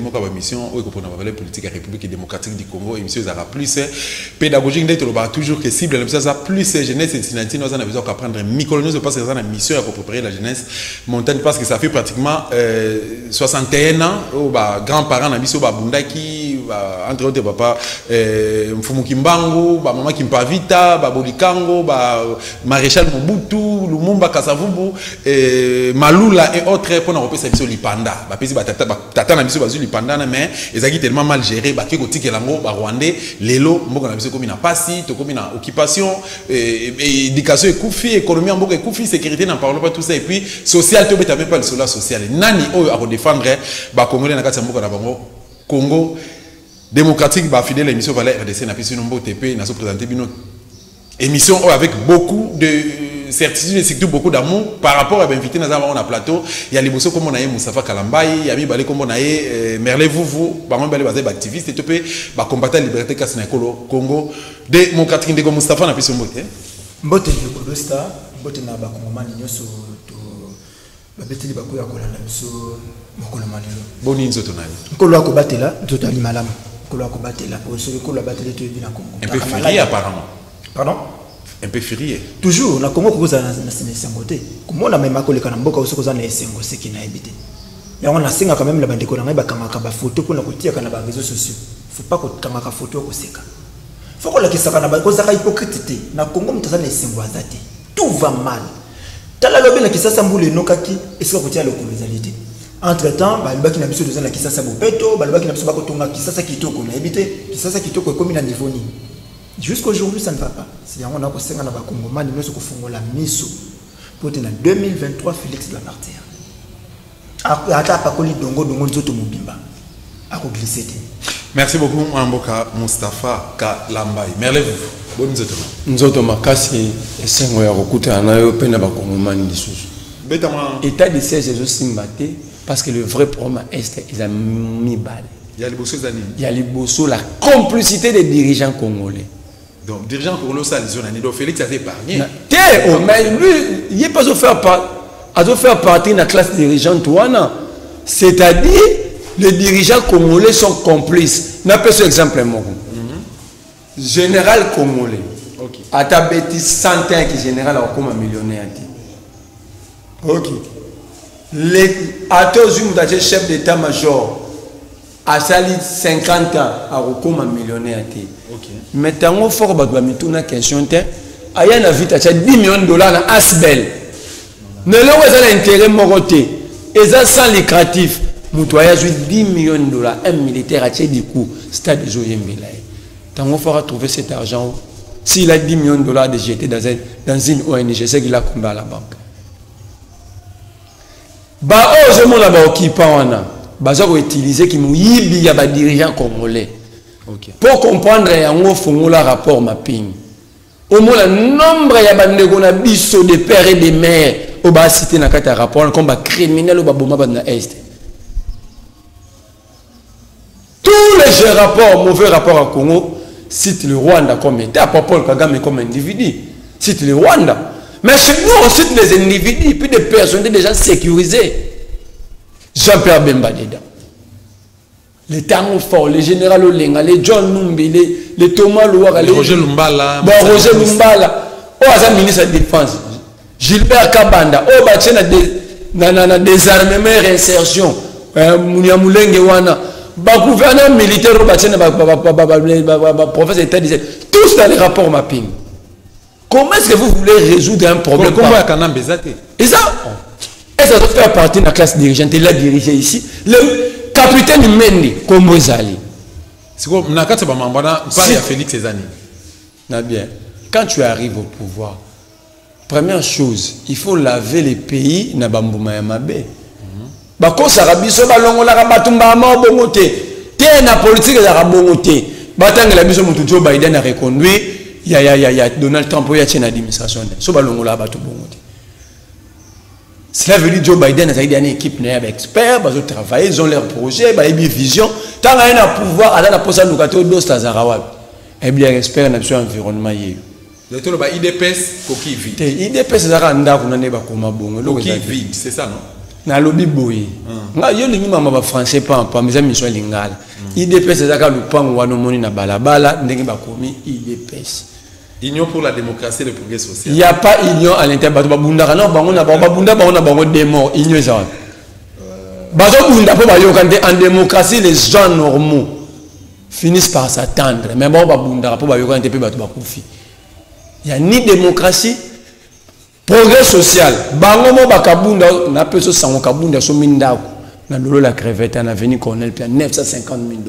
moko ba mission o ko na valeur politique à République démocratique du Congo émission ça plus pédagogique d'être toujours que cible ça plus jeunesse et Cincinnati nous en a besoin qu'apprendre micro je pense que ça une mission à préparer la jeunesse montagne parce que ça fait pratiquement 61 ans au grands-parents na biso ba bundaki entre autres papa Mfumu Kimbangu ba maman Kimpavita ba Bolikango ba Maréchal Mobutu Lumumba Kasavubu Malula et autres pour na repesa biso lipanda ba pesi ba tata na biso bazu lipanda na mais ezaki tellement mal géré ba keko tikelango ba Rwandais lelo mboka na biso komi na pasi to komi na occupation éducation ekufi économie mboka ekufi sécurité n'en parlons pas tout ça et puis social to beta même pas le sola social nani oyo a défendre ba congolais na kati mboka na bango Congo démocratique ba fidèle émission valait RDC na pesi nombo TP na so présenter bino émission avec beaucoup de certitude et surtout beaucoup d'amour par rapport à l'invité dans un plateau. Il y a les bossos comme on a eu Moustapha Kalambaye, il y a mis balé comme on a eu Merle Vouvou, bah moi balé basé activiste et tout peu, bah combattre la liberté casse Congo démocratique de Moustapha n'a plus son mot. Mbote de Kodosta, mbote na ba Congomani nyoso to ba beteli ba koya kola na biso mokolo manelo. Boni nzoto nani. Nkolo akobatela nzoto ali malamu. Nkolo akobatela o so nkolo abatela to bi na Congo. Un peu férié apparemment. Pardon? Un peu férié. Toujours, na Congo koza na sengote. Comment na même koleka na mboka oso koza na esengo seki na ebité. Ya on a singa quand même la bande ko na ba kangaka ba photo pour na kotia kana ba réseaux sociaux. Faut pas ko kangaka photo ko seka. Faut que la kisaka na ba koza ka hypocrite na Congo mtaza na esengo azate. Tout va mal. Tala lobe na kisasa mbule nokaki esika kotia le colonialité. Entre-temps, ba libaki na biso doza na kisasa bopeto, ba libaki na biso ba ko tonga kisasa kitoko na ebité. Kisasa kitoko ekomi na niveau ni. Jusqu'aujourd'hui, ça ne va pas. Si on a conseillé à la Congomani, nous avons fait la mission pour en 2023, Félix doit partir. Merci beaucoup, Mboka Moustapha Kalambaye. Merle vous. Bonne zoto. Nzoto makasi esengo ya kokuta na yo pena ba Congomani lisusu. Betama. État de siège je simbaté parce que le vrai problème est ils ont mis balle. Il y a les bossos d'année. Il y a les bossos, la complicité des dirigeants congolais. Donc, dirigeant congolais, ça, les Félix a épargné. Mais lui, il n'est pas à faire partie de la classe dirigeante. C'est-à-dire, les dirigeants congolais sont complices. Je peux ce exemple. Général congolais. À ta bêtise, 100 ans qui général a comme un millionnaire. Ok. À tous, vous chef d'état-major. À sali 50 ans, à comme un millionnaire. Maintenant, il faut que vous ayez une question. Il y a une vite, 10 millions de dollars à Asbel. Ne l'avez pas intérêt moroté. Et ça, sans lucratif. Il y a 10 millions de dollars. Un militaire a du coup. Stade de Joyembela. Il faut trouver cet argent. S'il a 10 millions de dollars de jeter dans une ONG, je sais qu'il a combien à la banque. Bah, oh, je m'en ai occupé. Ils ont utilisé qui m'ont dit des dirigeants congolais. Okay. Pour comprendre, il y a un rapport mapping. Au moins, le nombre de pères et de mères au bas cité dans le rapport comme criminel au Baboma dans l'Est. Tous les rapports, mauvais rapports à Congo, citent le Rwanda comme État, pas Paul Kagame comme individu. Citent le Rwanda. Mais chez nous, on cite les individus, puis des personnes déjà sécurisées. Jean-Pierre Bemba dedans. Les Tango Fort, les généraux Olenga, les John Numbi, les Thomas Louara, les Roger Lumbala. Bon, Roger Lumbala. Oh, c'est le ministre de la Défense. Gilbert Kabanda. Oh, bah, tiens, désarmement et réinsertion. Mouniamoulenge Wana. Bah, gouverneur militaire, oh, bah, tiens, professeur d'État disait. Tous dans les rapports mapping. Comment est-ce que vous voulez résoudre un problème? Comment est-ce qu'on a besoin? Et ça, est-ce que ça doit faire partie de la classe dirigeante? Il a dirigé ici. Le capitaine Mendi, comme vous allez. C'est quoi? Nakata Bamambana, parle à Félix Cézanne. Bien. Quand tu arrives au pouvoir, première chose, il faut laver les pays na bambouma ya mabe. Bako sarabiso balongo la rabatumba ma bongote. Té na politique ya bongote. Batanga la biso mutu Joe Biden a reconduit, ya Donald Trump ya tient administration. So balongo la batu bongote. Cela veut dire que Joe Biden a une équipe d'experts, ils ont travaillé, ils ont leur projet, ils ont une vision. Tant qu'il y a un pouvoir, il y a un pouvoir et bien, expert dans l'environnement. IDPS, coquille vide. IDPS, c'est ça, coquille vide, c'est ça, non? na lobby boy nga yo lingi mama ba français pa mes amis sont lingala IDPS ezaka lupango wana moni na balabala ndenge bakomi IDPS Union pour la démocratie et le progrès social. Il n'y a pas union à l'intérieur de Babunda. Non, Babunda, des morts. Union est ça. En démocratie, les gens normaux finissent par s'attendre. Mais bon, Babunda, il n'y a ni démocratie, progrès social. Bangomo Bakabunda, on appelle ça Sango Kabunda, so Mindako. Na dolo la crevette, on a venu Cornel, puis $950 000.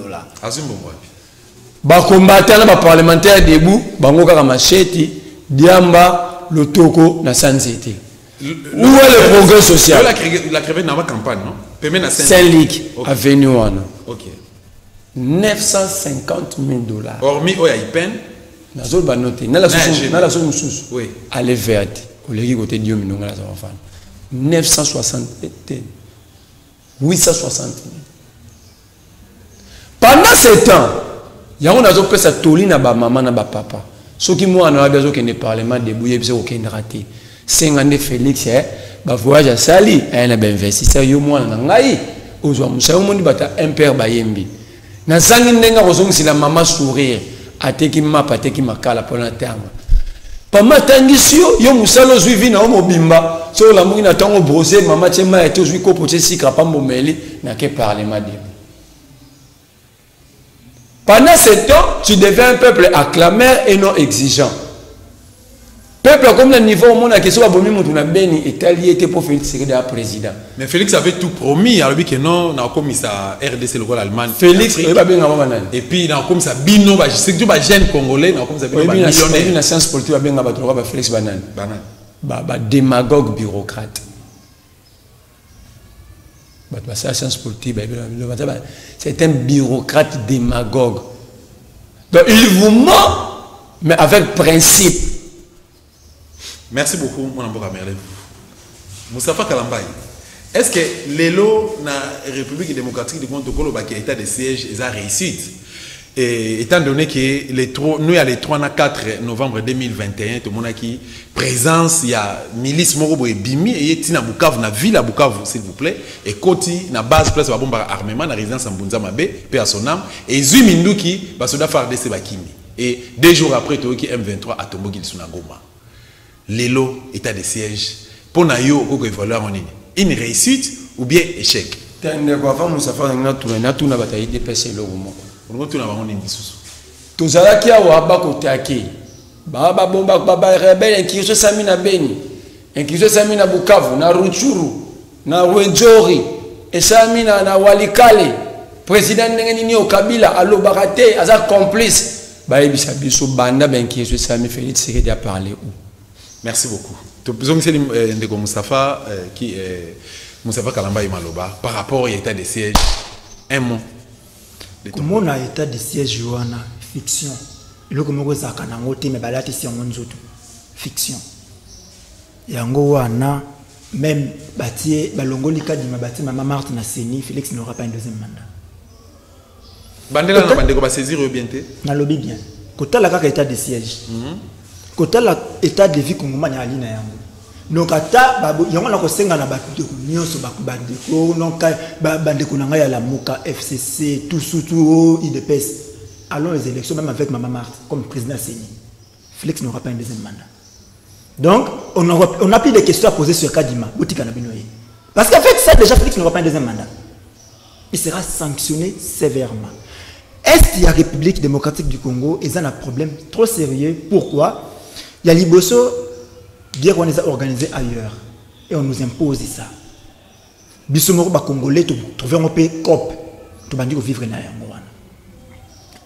Ba combattant ba parlementaire debout bango kaka macheti diamba lotoko na Sansete. Où est le progrès social? La crevette n'a pas campagne non? Paiement na Saint-Luc avenue wana. OK. $950 000. Hormis oya ipen na zone ba noté na la zone sous. Oui. Allez verte. Au lieu côté Dieu minonga la fan. 860 000. Pendant ce temps il y a un peu de toli na ba maman na ba papa. Ce qui moi na besoin que ne parlement débouiller biso aucun raté. 50 Félix ba voyage à Sali, un ben investisseur yo moi na ngai. Ozwa musa yo moni bata impère bayembi. Na sangi ndenga kozongi si la maman sourire, ateki mapa ateki makala pona terme. Pama tangisio yo musalo suivi na mobimba. So la mungi na tango brosser maman tchema et ozwi ko poche sikra pambo meli na ke parlement débou. Pendant ce temps, tu deviens un peuple acclameur et non exigeant. Peuple comme le niveau au monde, la question de Beni Italie était pour Félix Tshisekedi président. Mais Félix avait tout promis, alors que non, on a commis ça RDC le rôle allemand. Félix, et puis on a commis ça bino, c'est que les jeunes congolais, on a commis ça bino. Il y a science politique, Félix Banane. Démagogue bureaucrate. C'est un bureaucrate démagogue. Donc il vous ment, mais avec principe. Merci beaucoup, mon amboka Merle. Moustapha Kalambay, est-ce que l'élo na République démocratique du Congo qui est état de siège est à réussite? Et étant donné que nous, il y a les 3 à 4 novembre 2021, tout le monde a qui présence, il y a milice Morobo et Bimi, et il y a Bukavu, na ville à Bukavu, s'il vous plaît, et Koti, na base place, bombe armement, na résidence en Bunzamabe, paix à son âme, et Zumindu qui, va se faire des Sebakimi. Et 2 jours après, tu as M23 à Tombogil Sunagoma. L'élo, état de siège, pour na yo, une réussite ou bien échec? Tozalaki awa bakotaki baba bomba baba rebelle inkiso sami na Beni inkiso sami na Bukavu na Rutshuru na Rwenzori esami na Walikale président ndengeni o Kabila alobarate aza complice ba ebisa biso banda benkiso sami Félix Tshisekedi a parlé où? Merci beaucoup. Tu besoin c'est ndeko Moustapha qui Moustapha Kalamba Imaloba par rapport à l'état de siège un mot. Comment on a état de siège wana fiction. Le comme on zaka na ngote me balati si on nzoto fiction. Yango wana même batié balongoli kadima bati mama Marthe na Seni Félix n'aura pas un deuxième mandat. Bandela na bandeko ba saisir bien té. Na lobby bien. Kota la kaka état de siège. Kota la état de vie kongomani ali na yango. Donc ata babo yango na kosenga na bato nyonso bakubandeko donc bandeko na ngai ya la Moka FCC tout surtout IDPS allons les élections même avec Maman Marthe comme président Seni. Félix n'aura pas un deuxième mandat. Donc on a plus de questions à poser sur Kadima Botika na binoye. Parce qu'en fait ça déjà Félix n'aura pas un deuxième mandat. Il sera sanctionné sévèrement. Est-ce qu'il y a République démocratique du Congo et ça a un problème trop sérieux? Pourquoi? Il y a Liboso bien qu'on les a organisés ailleurs et on nous impose ça. Bisomoro ba Congolais trouver un peu cop to bandi ko vivre na yango wana.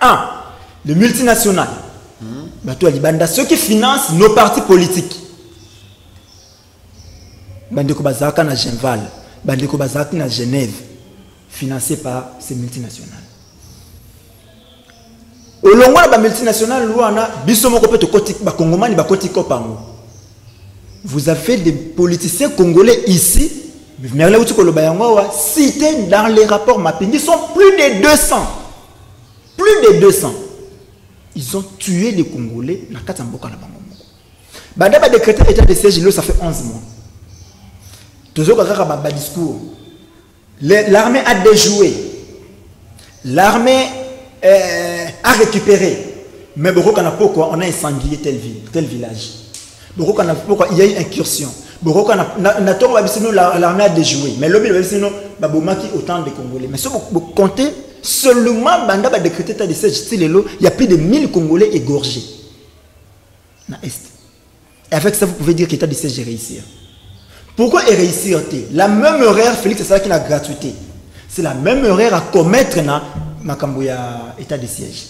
Ah, le multinational. Bato Libanda ceux qui financent nos partis politiques. Bandi ko bazaka na Genval, bandi ko bazaka na Genève financés par ces multinationales. Au long de multinationales wana bisomoro pe to koti ba Kongomani ba koti kopango. Vous avez des politiciens congolais ici, cités dans les rapports mapping. Ils sont plus de 200. Plus de 200. Ils ont tué les Congolais dans 4 Mboka. Banda a décrété l'état de siège, ça fait 11 mois. Toujours un discours. L'armée a déjoué. L'armée a récupéré. Mais pourquoi on a incendié telle ville, tel village. Pourquoi il y a eu une incursion. L'armée a déjoué. Mais l'objet c'est autant de Congolais. Mais si vous comptez, seulement Banda va décréter état de siège, il y a plus de 1000 Congolais égorgés. Dans l'Est. Et avec ça, vous pouvez dire que l'état de siège est réussi. Pourquoi est réussir? La même erreur, Félix, c'est ça qui est la gratuité. C'est la même erreur à commettre dans l'état de siège.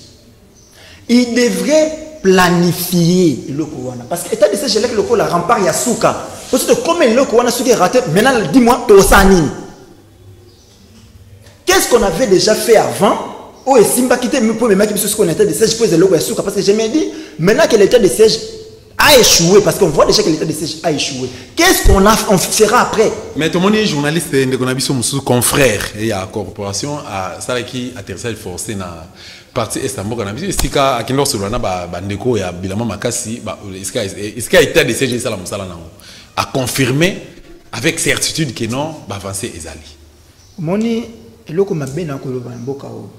Il devrait planifier le Kouana. Parce que l'état de siège, le rempart Yasuka. Parce que comme le Kouana est raté, maintenant, dis-moi, tu as qu'est-ce qu'on avait déjà fait avant? Oh, et Simba quitté, pour me mettre sur ce qu'on était de siège, pour le Yasuka. Parce que j'ai bien dit, maintenant que l'état de siège a échoué, parce qu'on voit déjà que l'état de siège a échoué. Qu'est-ce qu'on fera après? Mais tout le monde est journaliste de confrère et la corporation à ça qui atterrissage forcé dans partie Istanbul Cannabis. Est-ce qu'il y a un sur le bandeko et à Bilama Makassi, est-ce qu'il y a état de siège à confirmer avec certitude que non, avancer Ezali. Moni eloko mabe na koloba mboka o.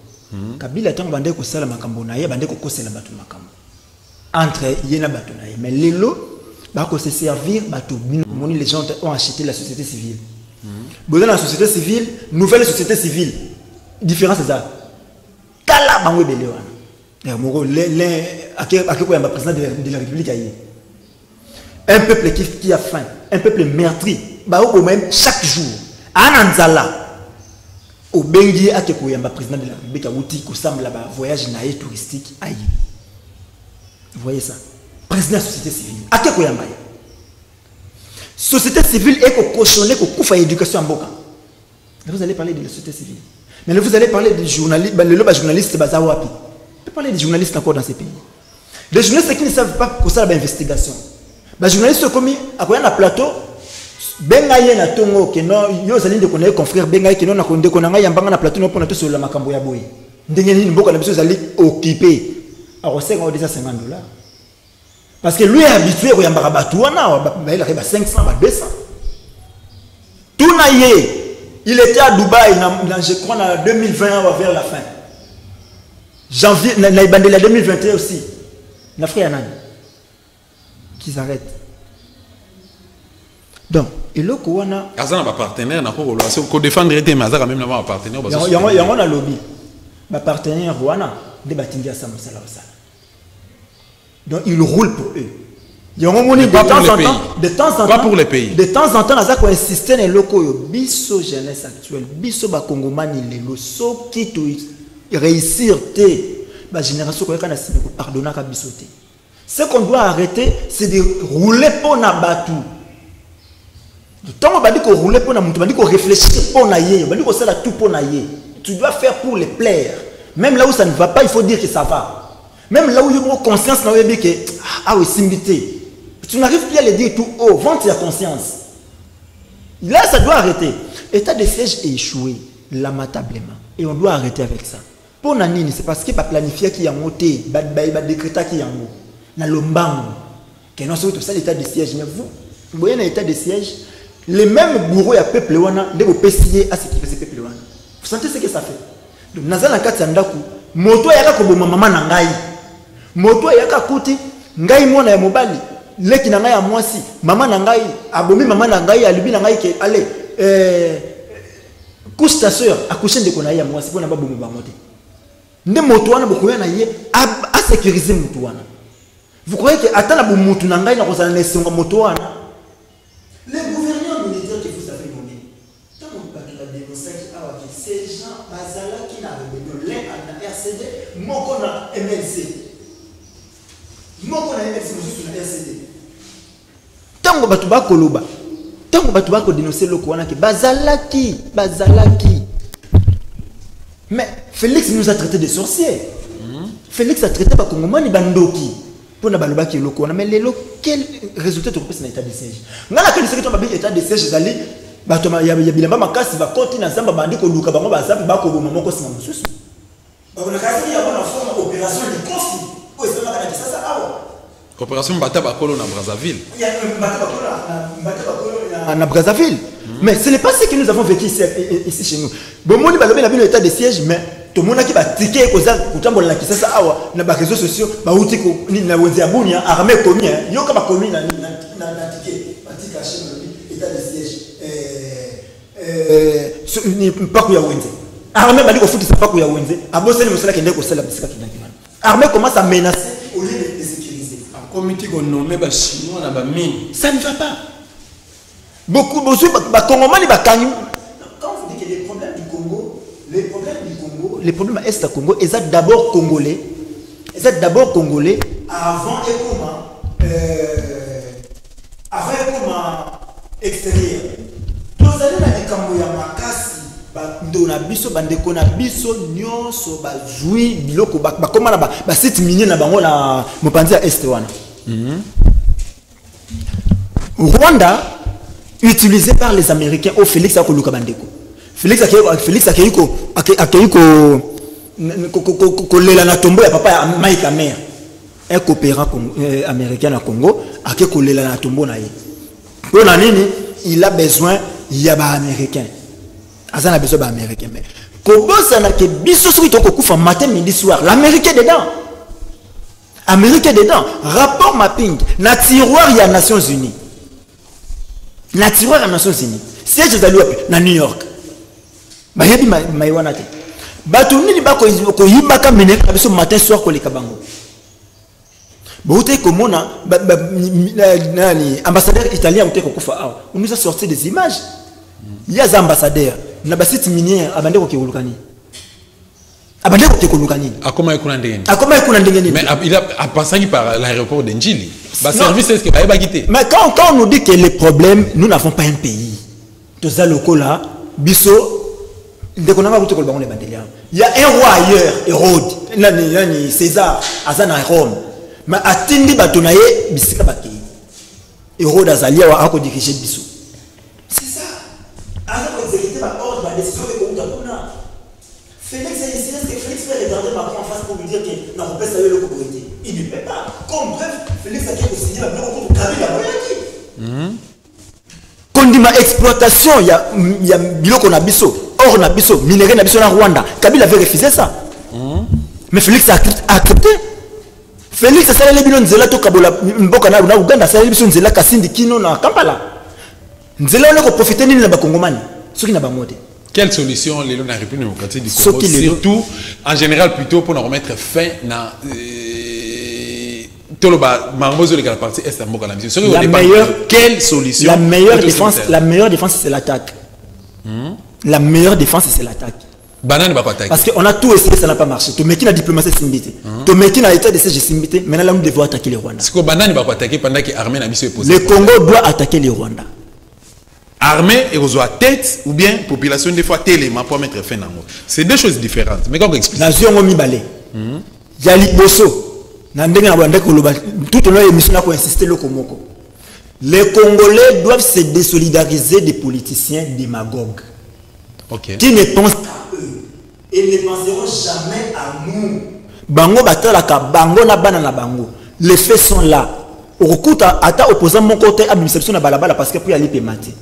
Kabila tango bandeko sala makambo na ye bandeko kosela batu makambo. Entre yena batu na ye mais lelo ba ko se servir batu moni les gens ont acheté la société civile. Besoin la société civile, nouvelle société civile. Différence c'est ça. Kala bango belé wana. Moko akeko ya président de la République aye. Un peuple qui a faim, un peuple meurtri, ba au même chaque jour. Ananzala au bengi akeko ya président de la République outi ko sambla ba voyage naé touristique aye. Vous voyez ça? Président de la société civile. Akeko ya mbaye. Société civile est cochonnée pour faire éducation en Boka. Vous allez parler de la société civile. Mais vous allez parler des journalistes. Le journaliste, c'est Bazawapi. Vous pouvez parler des journalistes encore dans ces pays. Les journalistes qui ne savent pas que ça l'investigation. Les journalistes comme à quoi un plateau, Bengaye na tongo que non, yo zali de connaître confrère Bengaye que non na konde konanga yambanga na plateau no pona to sur la makambo ya boy. Ndenge ni Boka na biso zali occupé. À recenser on déjà $50. Parce que lui est habitué à yambara batouana, il arrive à 500, à 200. Tout naïe, il était à Dubaï, je crois, en 2020, vers la fin. Janvier, il a bandé la 2021 aussi. Il a fait un an. Qui s'arrête. Donc, et le Kouana. Azan n'a pas partenaire, n'a pas relation. Qu'on défendrait des mazars, même n'a pas partenaire. Il y a un lobby. Ma partenaire, Rwanda, débattinga ça, Moussala. Donc il roule pour eux. Il y a un moment de temps en temps, pas pour les pays. De temps en temps, ils ont insisté dans le locaux. Biso jeunesse actuelle, biso ba Congomani lelo so qui réussir la génération qui a pardonné à biso te. Ce qu'on doit arrêter, c'est de rouler pour na batu. Tant on va dire qu'on roule pour na mutu, on va dire qu'on réfléchit pour na yé, on va dire qu'on sait tout pour na yé. Tu dois faire pour les plaire. Même là où ça ne va pas, il faut dire que ça va. Même là où il y a conscience, ah oui, c'est tu n'arrives plus à le dire tout haut, vente ta conscience. Là, ça doit arrêter. L'état de siège est échoué, lamentablement. Et on doit arrêter avec ça. Pour Nanini, c'est parce qu'il n'y a pas planifié qui a monté, il a décrété qui a monté. Dans le mbang, que non, c'est tout ça l'état de siège. Mais vous voyez, dans l'état de siège, les mêmes bourreaux et peuple, ils vont pester à ce qui fait ce peuple. Vous sentez ce que ça fait? Donc, dans la carte, moto yaka koboma mama na ngai moto yaka kuti ngai mwana ya mobali leki na ngai ya mwasi mama na ngai abomi mama na ngai alibi na ngai ke allez couche ta sœur accoucher de kona ya mwasi pona ba bomo bangote nde moto wana bokoya na ye a sécuriser moto wana. Vous croyez que atana bo moto na ngai na kozala na senga moto wana les gouverneurs militaires que vous avez nommés tant on va dénoncer ces gens bazala qui n'a RCD, moko na MLC. Moko na MLC, mosusu na RCD. Tango batu ba koloba. Tango batu ba ko dénoncer loko wana ke bazalaki. Mais Félix nous a traité de sorciers. Félix a traité ba Kongomani bandoki. Pour na baloba ki loko wana mais lelo quel résultat tu reposes na état de siège. Ngala que c'est que ba état de siège zali bato ya bilamba makasi ba konti na zamba bandi ko luka bango ba zapi ba ko boma moko sima mosusu. On a quasi une forme d'opération de conflit. Où est-ce qu'on a dit ça? Opération Bata Bakolo na Brazzaville. Il y a un Bata Bakolo na Brazzaville. Mais ce n'est pas ce que nous avons vécu ici chez nous. Bon, moi, je vais l'état de siège, mais tout le monde qui va ticker, qui va ticker, ça a na réseaux sociaux, ba uti ko ni na wenzia bunya armée commis, yo kama commis na ticket, ba ticker chez état de siège. Ni pas ku ya wenze. Armée ba liko futi ça pas ku ya wenze. Aboseli musala kende ko sala bisika kidaki. Armée commence à menacer au lieu de sécuriser. Un comité qu'on nommé ba chinois na ba mine. Ça ne va pas. Beaucoup de Congolais, quand vous dites que les problèmes du Congo, les problèmes est du Congo, ils sont d'abord congolais. Ils sont d'abord congolais avant et comment extérieur. Tous les gens qui ont ya makasi, ndona biso bandeko na biso nyonso bazui biloko ba comment na ba site minier na bango na mopanzi ya est wana. Rwanda utilisé par les Américains au Félix Akoluka Bandeko. Félix Akayuko kolela na tombo ya papa ya Mike Amer. Un coopérant américain au Congo a kolela na tombo na ye. Pour na nini, il a besoin ya ba américain. Azana besoin ba américain mais kobosa na ke biso soki to kokufa matin midi soir, l'Américain dedans. Américain dedans, rapport mapping na tiroir ya Nations Unies. Na tiroir à Nations Unies. Siège de na New York. Ba yebi maiwana te. Batu nini ba ko yibaka mene kabiso matin soir ko leka bango. Ba uté ko mona nani ambassadeur italien uté ko kufa awa. On nous a sorti des images. Il y a des ambassadeurs na ba site minière abande ko keulukani. Abande ko keulukani. Akoma ekuna ndenge. Akoma ekuna ndenge. Mais il a passé par l'aéroport de Njili. Bah, service, est-ce que va pas quitter? Mais quand on nous dit que les problèmes, nous n'avons pas un pays. Tous les locaux là, Bisso, il y a un roi ailleurs, Hérode, César, Azana Rome. Mais à Tindi Batonaye, Bissika Baki. Hérode Azalia a dirigé Bisso. C'est ça. Alors, exécuter ma ordre, ma décision de Koumoutakuna. Félix est ici, est-ce que Félix peut regarder Macron en face pour lui dire que non, on peut saluer le copropriété? Il ne peut pas. Comme bref, Félix a signé la bloc contre Kabila. Quand on dit ma exploitation, il y a biloko na biso, or na biso, minerai na biso na Rwanda. Kabila avait refusé ça. Mais Félix a accepté. Félix a salé les bilons nzela to kabola mboka na Uganda, salé les bilons nzela kasindi kino na Kampala. Nzela on a profité ni na bakongomani. Ceux qui n'a pas monté. Quelle solution les la République démocratique du Congo, surtout en général plutôt pour nous remettre fin à quelle solution? La meilleure défense c'est l'attaque. La meilleure défense c'est l'attaque. Parce qu'on a tout essayé, ça n'a pas marché. Tu mets qui la diplomatie simbité. Tu mets qui l'état de siège simbité. Maintenant là nous devons attaquer les Rwandais. Le Congo doit attaquer les Rwandais. Armée et aux tête ou bien population des fois téléma pour mettre fin à mot. C'est deux choses différentes. Mais comment expliquer? Nation mi balé. Yali bosso. Nandenge na bande koloba tout le long émission là pour insister le Komoko. Les Congolais doivent se désolidariser des politiciens démagogues. OK. Qui ne pensent qu'à eux et ne penseront jamais à nous. Bango batala ka bango na bana na bango. Les faits sont là. Okuta ata opposant mon côté administration na balabala parce que pour y aller paiementer.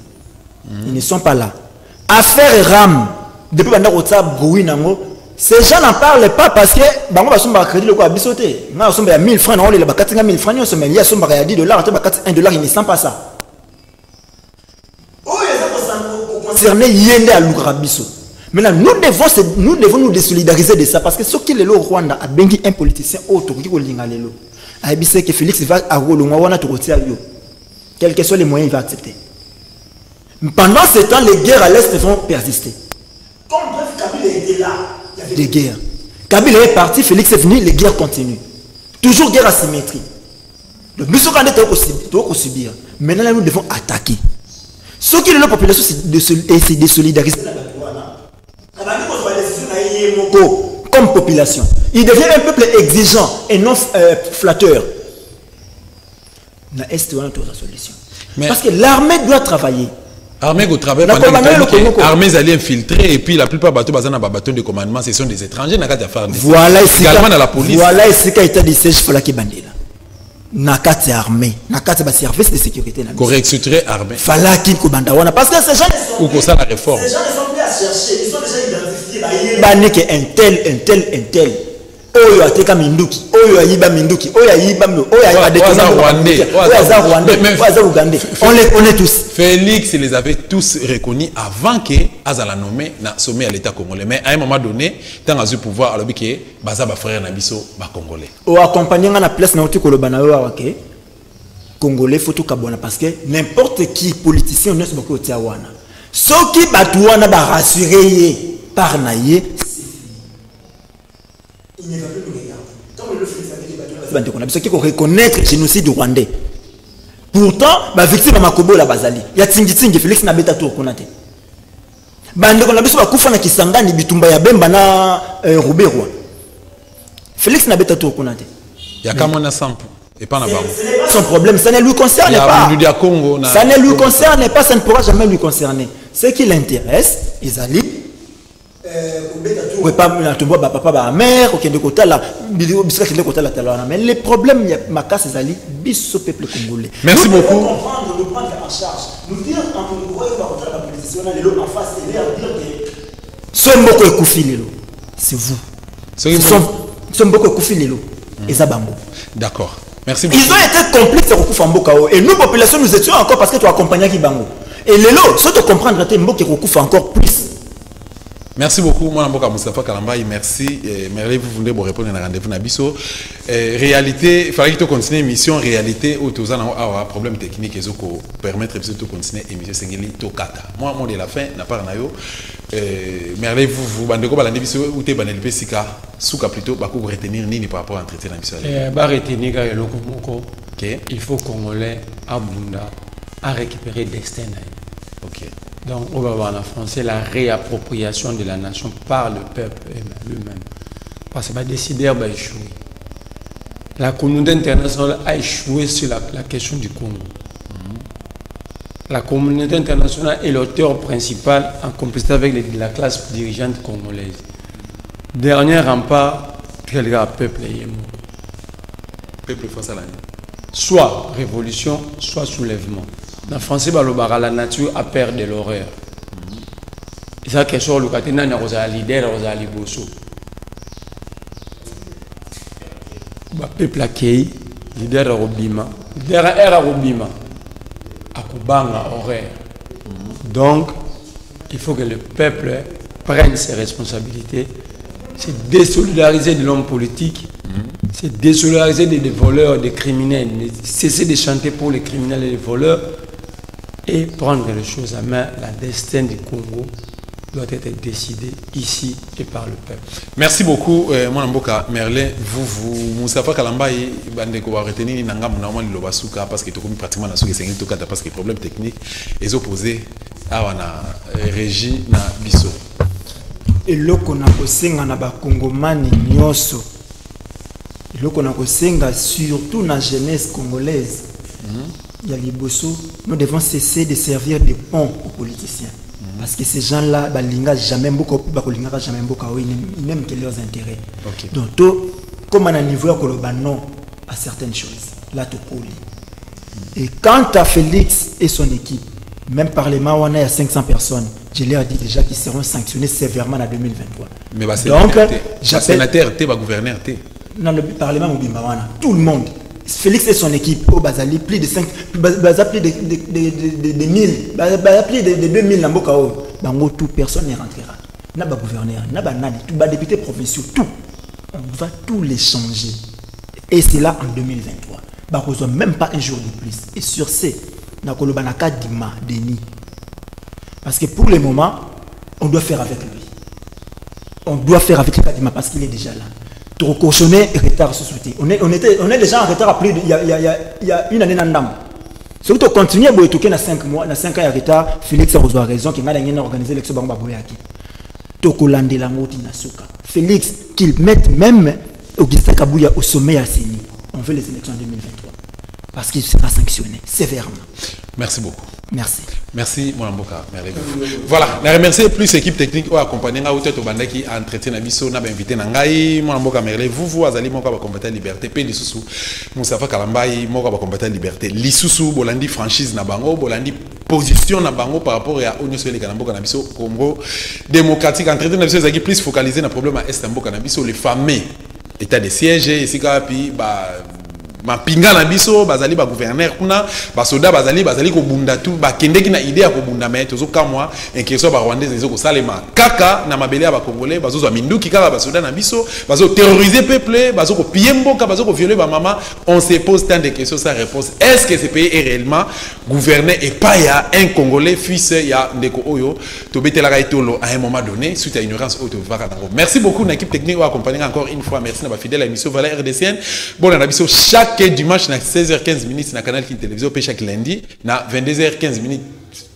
Ils ne sont pas là. Affaire RAM, depuis que ces gens n'en parlent pas parce que bango basomba crédit le quoi bisoté. Na somba 1000 francs na on les bakatinga 1000 francs somba il y a somba ya $10 ata bakati $1 il ne sent pas ça. Oh les concernés yende à Lugrabiso. Maintenant nous devons nous désolidariser de ça parce que ce qui est le Rwanda a bengi un politicien autre qui kolinga lelo. A dit que Félix va à Rolonga wana to kotia yo. Quels que soient les moyens il va accepter. Pendant ce temps, les guerres à l'Est vont persister. Comme bref, Kabila était là, il y avait des guerres. Kabila est parti, Félix est venu, les guerres continuent. Toujours guerre asymétrique. Donc, nous sommes en subir. Maintenant, nous devons attaquer. Ce qui est la population, c'est de solidariser comme population. Il devient un peuple exigeant et non flatteur. Est la solution. Parce que l'armée doit travailler. L'armée au travail pendant que l'armée allait infiltrer et puis la plupart bateaux basés dans les bâtons de commandement, ce sont des étrangers. Voilà également dans la police. Voilà ce qui a été dit, c'est Fola Kibandela. nakati armée, nakati ba service de sécurité. Correcteur armée. Fallait qu'il kobanda wana parce que ces gens ou pour ça la réforme. Ces gens ne sont plus à chercher, ils sont déjà identifiés. Bah n'est que un tel. Oyo ateka minduki, oyo ayiba minduki, oyo ayiba oyo ayiba Rwandais, Ougandais. On les connaît tous. Félix les avait tous reconnus avant que Azala nommé na sommet à l'état congolais. Mais à un moment donné, tant à ce pouvoir, alors que baza ba frère nabiso ba congolais. O accompagner na place na otiko lobana yo awake. Congolais faut tout kabona parce que n'importe qui politicien ne se beaucoup tia wana. Soki batuana ba rassurer par naie. Il ne va plus nous regarder. Quand on le fait, il faut reconnaître le génocide rwandais. Pourtant, la victime de Makobo la Bazali. Il y a Tingi Félix Nabeta Tour Konate. Bande qu'on a besoin de Koufana Kisangani Bitumba ya Bemba na Rouberwa. Félix Nabeta Tour Konate. Il y a Kamona Sampo. Et pas son problème, ça ne lui concerne pas. Ça ne lui concerne pas, ça ne pourra jamais lui concerner. Ce qui l'intéresse, ils allaient. Mais les problèmes, peuple congolais. Merci beaucoup. Nous prendre en charge. Nous dire en face et leur dire que c'est vous. C'est d'accord. Merci beaucoup. Ils ont été complices de Rokouf Mboka. Et nous, population, nous étions encore parce que tu as accompagné Kibango. Et les lots, si tu comprends que Mboka Rokouf encore plus. Merci beaucoup, moi Mboka Moustapha Kalambaye, merci. Merveilleux, vous voulez vous répondre à un rendez-vous Nabiso. Réalité, il fallait que tu continues l'émission. Réalité, où tu as un problème technique et pour permettre de continuer l'émission Sengeli Tokata. Moi, mon de la fin, n'a pas nayo. Merveilleux, vous bandeko balandi biso ou te banelpe sika souka plutôt ba ko retenir ni par rapport à entretien Nabiso. Ba retenir ga eloko moko. Il faut Congolais à Bunda à récupérer destin. OK. Donc, on va voir en français la réappropriation de la nation par le peuple lui-même. Parce que les décideurs ont échoué. La communauté internationale a échoué sur la question du Congo. La communauté internationale est l'auteur principal en complicité avec la classe dirigeante congolaise. Dernier rempart, quel peuple est mort. Peuple face à l'année. Soit révolution, soit soulèvement. Dans le français, la nature a peur de l'horreur. Et ça, que sur le côté, il y a un leader, il y a un bosso. Le peuple a accueilli, leader a Robima. Leader a Robima. Akubanga horreur. Donc, il faut que le peuple prenne ses responsabilités. C'est désolidariser de l'homme politique. C'est désolidariser des voleurs, des criminels. Cesser de chanter pour les criminels et les voleurs. Et prendre les choses à main, la destin du Congo doit être décidé ici et par le peuple. Merci beaucoup, mon Mboka Merlin. Vous, Moustapha Kalambaye, bandeko va retenir nanga normalement le basuka parce que tu comme pratiquement na souke sengi tokata parce que problème technique les opposés à wana régie na biso. Et loko na kosenga na ba Congomani nyoso. Loko na kosenga surtout na jeunesse congolaise. Nous devons cesser de servir de pont aux politiciens. Parce que ces gens-là, ils n'aiment que leurs intérêts. Okay. Donc, comme on a niveau non à certaines choses, là, tu peux. Et quant à Félix et son équipe, même parlement, on est à 500 personnes. Je leur ai dit déjà qu'ils seront sanctionnés sévèrement en 2023. Mais donc, sénateur, gouverneur, dans le parlement, tout le monde. Félix et son équipe au Bazali, plus de 5, plus de 1000, plus de 2000 dans Bokao. Bango, tout personne ne rentrera. N'a pas gouverneur, n'a pas nani, tout bas député provinciaux, tout. On va tout les changer. Et c'est là en 2023. Barozo même pas un jour de plus. Et sur ce, n'a pas Banaka Dima, Denis. Parce que pour le moment, on doit faire avec lui. On doit faire avec Kadima parce qu'il est déjà là. Trop cautionner et retard sous soutien. On est déjà en retard à plus de, il y a une année d'andam. Surtout continuer à boyauter dans 5 mois, dans 5 ans de retard, Félix a raison qu'il a organisé l'élection de Baboyaki. Tokolande la moti nasuka. Félix, qu'il mette même Augustin Kabouya au sommet à Séni. On veut les élections en 2023. Parce qu'il sera sanctionné sévèrement. Merci beaucoup. Merci. Merci mon amboka. Voilà, je remercie plus l'équipe technique qui a accompagné qui a entretien Nabiso, n'a invité Nangai, mon amboka merle. Vous allez mon combattre liberté, pe lisusu. Moussafa Kalambai, mon combattre liberté. Lisusu, bolandi franchise na bango, bolandi position na bango par rapport à Union Soleil Kanamboka Nabiso, Congo démocratique. Entretien Nabiso, qui plus focalisé na problème à Est Amboka Nabiso, les fameux état de siège, ici puis ma pinga na biso bazali ba gouverneur kuna ba soda bazali ko bunda tout ba kendeki na idée ya ko bunda mais tozo ka moi inquiétion ba rwandais ezo ko salema kaka na mabele ya ba congolais bazo zo minduki kaka ba soda na biso bazo terroriser peuple bazo ko piller mboka bazo ko violer ba maman. On se pose tant de questions sans réponse. Est-ce que ce pays est réellement gouverné et pas ya un congolais fils ya ndeko oyo to betela ka itolo à un moment donné suite à ignorance auto vaka na. Merci beaucoup na équipe technique ou accompagner encore une fois. Merci na ba fidèle à l'émission Valeur RDCN. Bon na biso chaque dimanche na 16h15 na canal King Télévision, puis chaque lundi na 22h15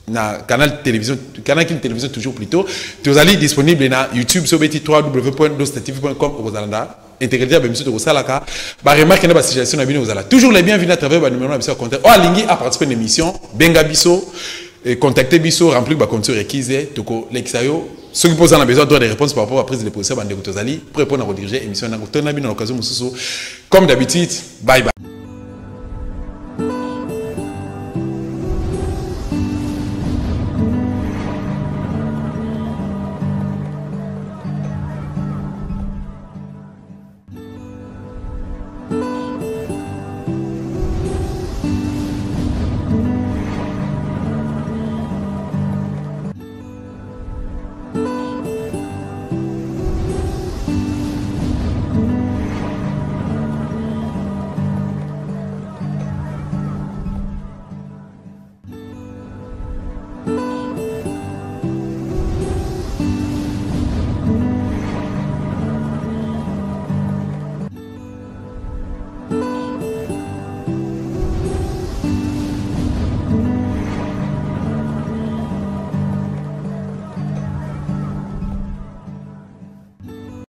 na canal télévision toujours plutôt. Tu allez disponible na YouTube sur www.dostatv.com au Zalanda. Intégrité de M. Salaka. Bah remarque na ba situation na bino aux toujours les bienvenus à travers ba numéro na biso contact. Oh lingi à participer à l'émission Benga biso contacter biso remplir ba conditions requises toko l'exayo. Ceux qui posent la besoin de réponses par rapport à la prise de position, pour répondre à rediriger l'émission. Comme d'habitude, bye bye.